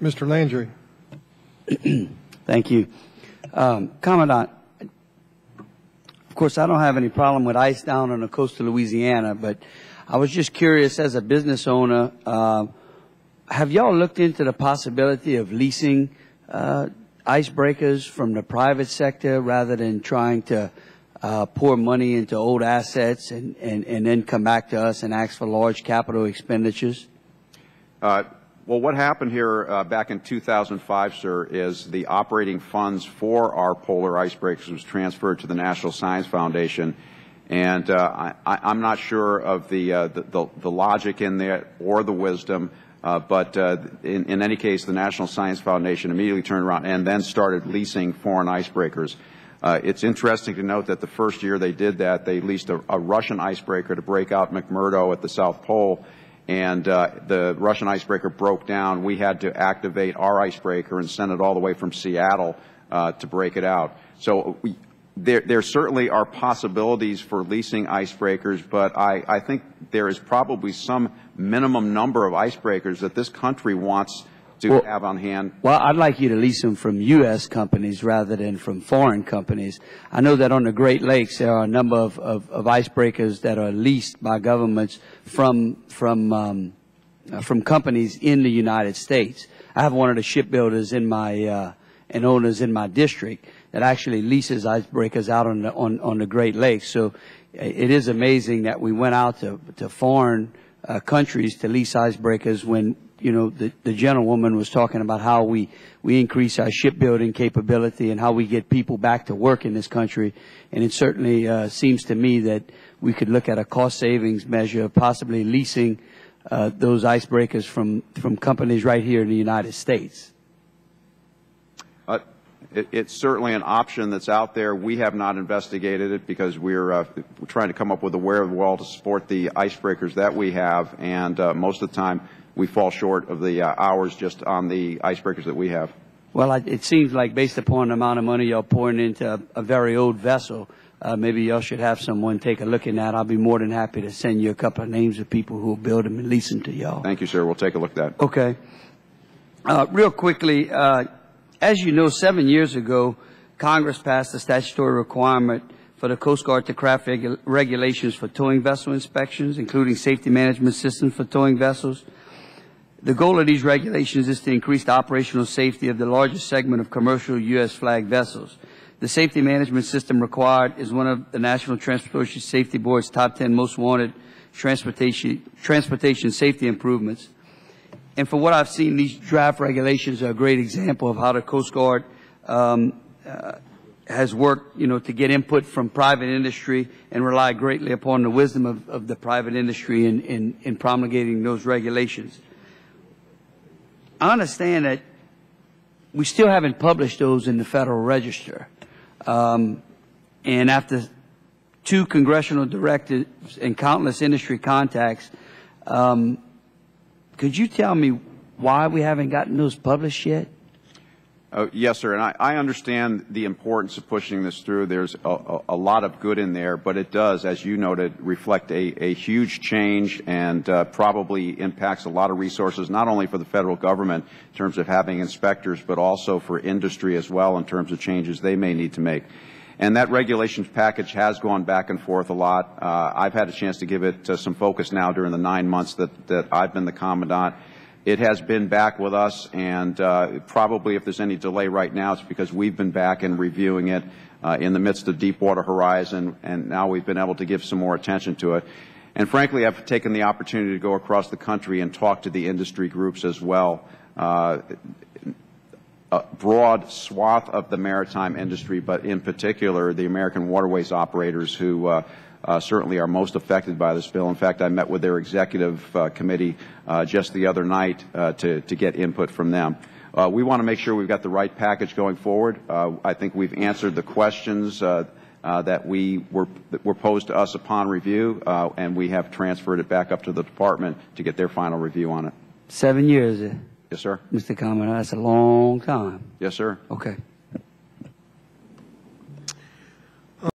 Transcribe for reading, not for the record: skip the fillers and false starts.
Mr. Landry. Thank you. Commandant, of course, I don't have any problem with ice down on the coast of Louisiana, but I was just curious, as a business owner, have y'all looked into the possibility of leasing icebreakers from the private sector rather than trying to pour money into old assets and then come back to us and ask for large capital expenditures? Well, what happened here back in 2005, sir, is the operating funds for our polar icebreakers was transferred to the National Science Foundation. And I'm not sure of the logic in that or the wisdom, but in any case, the National Science Foundation immediately turned around and then started leasing foreign icebreakers. It's interesting to note that the first year they did that, they leased a Russian icebreaker to break out McMurdo at the South Pole, and the Russian icebreaker broke down. We had to activate our icebreaker and send it all the way from Seattle to break it out. So there certainly are possibilities for leasing icebreakers, but I think there is probably some minimum number of icebreakers that this country wants to have on hand. Well, I'd like you to lease them from U.S. companies rather than from foreign companies. I know that on the Great Lakes there are a number of icebreakers that are leased by governments from companies in the United States. I have one of the shipbuilders in my and owners in my district that actually leases icebreakers out on the Great Lakes. So it is amazing that we went out to foreign countries to lease icebreakers when, you know, the gentlewoman was talking about how we increase our shipbuilding capability and how we get people back to work in this country. And it certainly seems to me that we could look at a cost savings measure, possibly leasing those icebreakers from companies right here in the United States. It's certainly an option that's out there. We have not investigated it because we're trying to come up with a wherewithal to support the icebreakers that we have, and most of the time we fall short of the hours just on the icebreakers that we have. Well, it seems like based upon the amount of money y'all pouring into a very old vessel, maybe y'all should have someone take a look at that. I'll be more than happy to send you a couple of names of people who will build them and lease them to y'all. Thank you, sir. We'll take a look at that. Okay. Real quickly, as you know, 7 years ago, Congress passed a statutory requirement for the Coast Guard to craft regulations for towing vessel inspections, including safety management systems for towing vessels. The goal of these regulations is to increase the operational safety of the largest segment of commercial U.S. flag vessels. The safety management system required is one of the National Transportation Safety Board's top 10 most wanted transportation safety improvements. And for what I've seen, these draft regulations are a great example of how the Coast Guard has worked, you know, to get input from private industry and rely greatly upon the wisdom of the private industry in promulgating those regulations. I understand that we still haven't published those in the Federal Register. And after 2 congressional directives and countless industry contacts, could you tell me why we haven't gotten those published yet? Yes, sir. And I understand the importance of pushing this through. There's a lot of good in there, but it does, as you noted, reflect a huge change and probably impacts a lot of resources, not only for the federal government in terms of having inspectors, but also for industry as well in terms of changes they may need to make. And that regulations package has gone back and forth a lot. I've had a chance to give it some focus now during the 9 months that I've been the Commandant. It has been back with us, and probably if there's any delay right now, it's because we've been back and reviewing it in the midst of Deepwater Horizon, and now we've been able to give some more attention to it. And frankly, I've taken the opportunity to go across the country and talk to the industry groups as well. A broad swath of the maritime industry, but in particular the American waterways operators who certainly are most affected by this bill. In fact, I met with their executive committee just the other night to get input from them. We want to make sure we've got the right package going forward. I think we've answered the questions that were posed to us upon review, and we have transferred it back up to the department to get their final review on it. 7 years. Yes, sir. Mr. Commandant, that's a long time. Yes, sir. Okay.